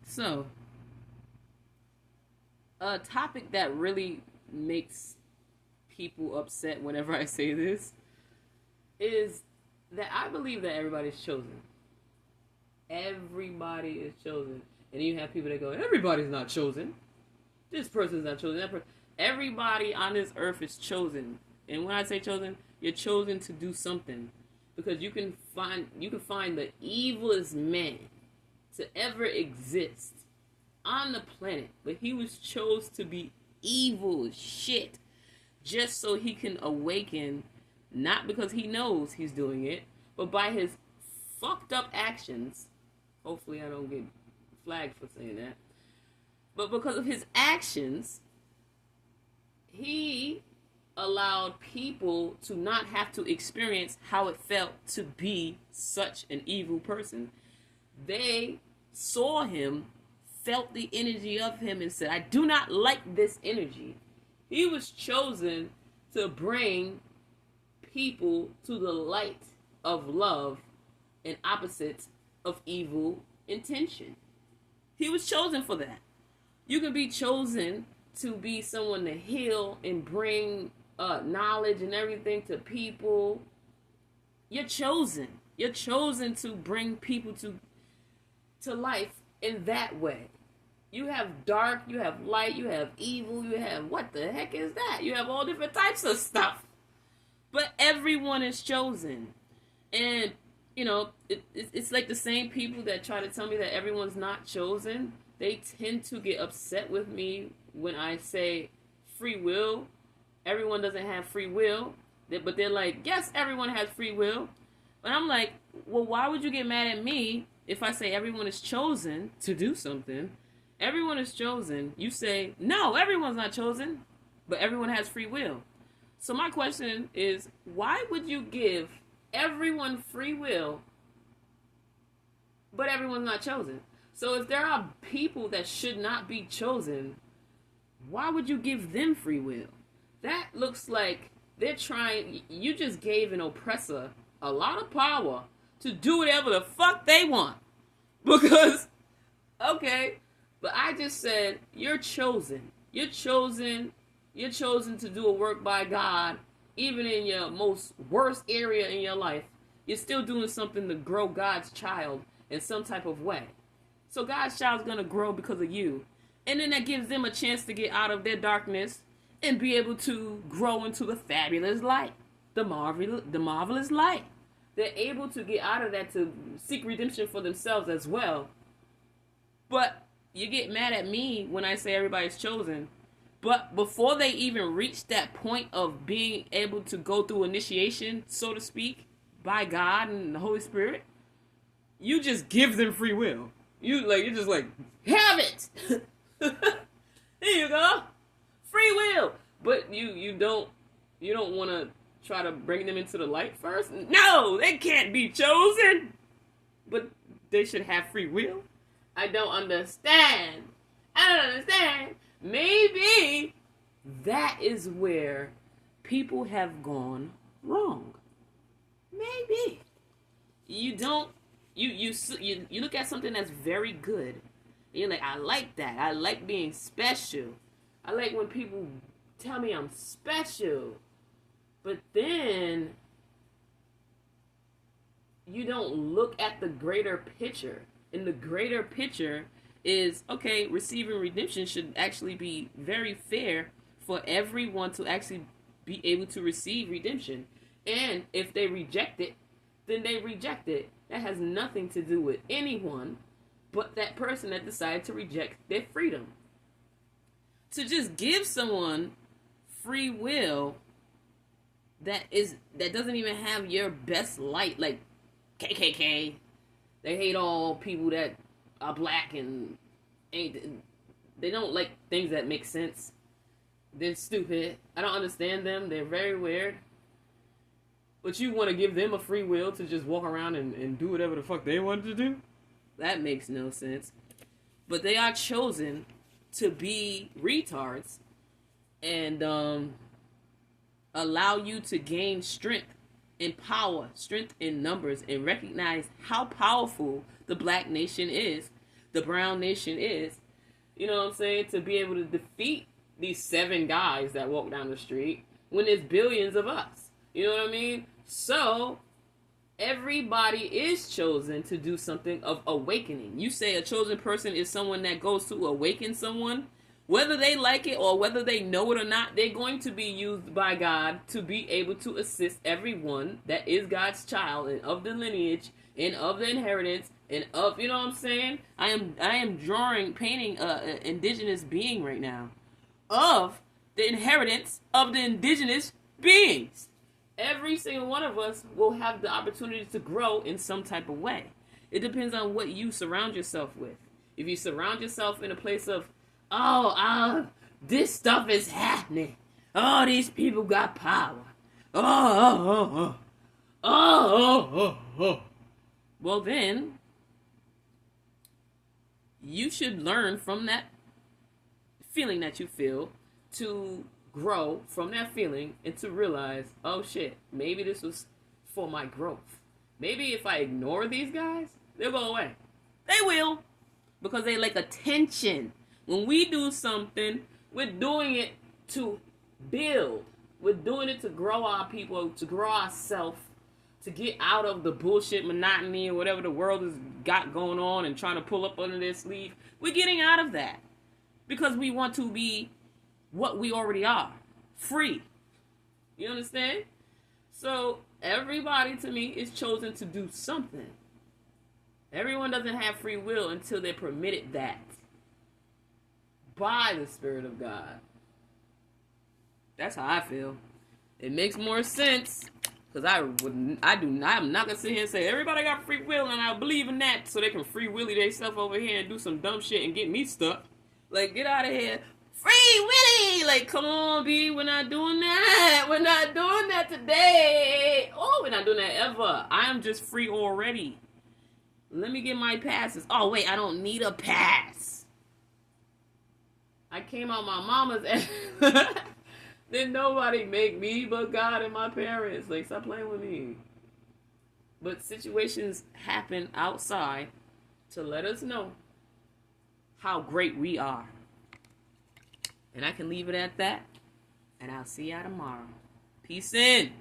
So, a topic that really makes people upset whenever I say this is that I believe that everybody's chosen. Everybody is chosen. And you have people that go, everybody's not chosen. This person's not chosen. Everybody on this earth is chosen. And when I say chosen, you're chosen to do something. Because you can find the evilest man to ever exist on the planet, but he was chose to be evil as shit just so he can awaken, not because he knows he's doing it, but by his fucked up actions. Hopefully I don't get flagged for saying that. But because of his actions, he allowed people to not have to experience how it felt to be such an evil person. They saw him, felt the energy of him, and said, I do not like this energy. He was chosen to bring people to the light of love and opposites of evil intention. He was chosen for that. You can be chosen to be someone to heal and bring knowledge and everything to people. You're chosen. You're chosen to bring people to life in that way. You have dark, you have light, you have evil, you have, what the heck is that? You have all different types of stuff. But everyone is chosen. And, it's like the same people that try to tell me that everyone's not chosen. They tend to get upset with me when I say free will. Everyone doesn't have free will. But they're like, yes, everyone has free will. But I'm like, well, why would you get mad at me if I say everyone is chosen to do something? Everyone is chosen. You say, no, everyone's not chosen, but everyone has free will. So my question is, why would you give everyone free will, but everyone's not chosen? So if there are people that should not be chosen, why would you give them free will? That looks like you just gave an oppressor a lot of power to do whatever the fuck they want. Because, okay, but I just said, you're chosen. You're chosen to do a work by God, even in your most worst area in your life. You're still doing something to grow God's child in some type of way. So God's child's going to grow because of you. And then that gives them a chance to get out of their darkness and be able to grow into the fabulous light, the marvelous light. They're able to get out of that to seek redemption for themselves as well. But you get mad at me when I say everybody's chosen. But before they even reach that point of being able to go through initiation, so to speak, by God and the Holy Spirit, you just give them free will. You're just like, have it. Here you go, free will. But you don't want to try to bring them into the light first. No, they can't be chosen, but they should have free will. I don't understand. Maybe that is where people have gone wrong. Maybe you look at something that's very good, and you're like, I like that. I like being special. I like when people tell me I'm special. But then you don't look at the greater picture. And the greater picture is, okay, receiving redemption should actually be very fair for everyone to actually be able to receive redemption. And if they reject it, then they reject it. That has nothing to do with anyone but that person that decided to reject their freedom. To just give someone free will that doesn't even have your best light, like KKK. They hate all people that are black and they don't like things that make sense. They're stupid. I don't understand them. They're very weird. But you want to give them a free will to just walk around and do whatever the fuck they want to do? That makes no sense. But they are chosen to be retards and allow you to gain strength and power, strength in numbers, and recognize how powerful the black nation is. the brown nation is, you know what I'm saying, to be able to defeat these 7 guys that walk down the street when there's billions of us. You know what I mean? So everybody is chosen to do something of awakening. You say a chosen person is someone that goes to awaken someone. Whether they like it or whether they know it or not, they're going to be used by God to be able to assist everyone that is God's child and of the lineage and of the inheritance and of, you know what I'm saying? I am painting an indigenous being right now of the inheritance of the indigenous beings. Every single one of us will have the opportunity to grow in some type of way. It depends on what you surround yourself with. If you surround yourself in a place of, this stuff is happening. Oh, these people got power. Well, then, you should learn from that feeling that you feel to grow from that feeling and to realize, oh shit, maybe this was for my growth. Maybe if I ignore these guys, they'll go away. They will, because they like attention. When we do something, we're doing it to build. We're doing it to grow our people, to grow ourselves, to get out of the bullshit monotony or whatever the world has got going on and trying to pull up under their sleeve. We're getting out of that because we want to be what we already are, free. You understand? So everybody, to me, is chosen to do something. Everyone doesn't have free will until they're permitted that by the Spirit of God. That's how I feel. It makes more sense, because I'm not gonna sit here and say everybody got free will and I believe in that so they can free willy themselves over here and do some dumb shit and get me stuck. Like, get out of here. Free Willy! Like, come on, B, we're not doing that. We're not doing that today. Oh, we're not doing that ever. I am just free already. Let me get my passes. Oh, wait, I don't need a pass. I came out my mama's ass. Didn't nobody make me but God and my parents. Like, stop playing with me. But situations happen outside to let us know how great we are. And I can leave it at that. And I'll see y'all tomorrow. Peace in.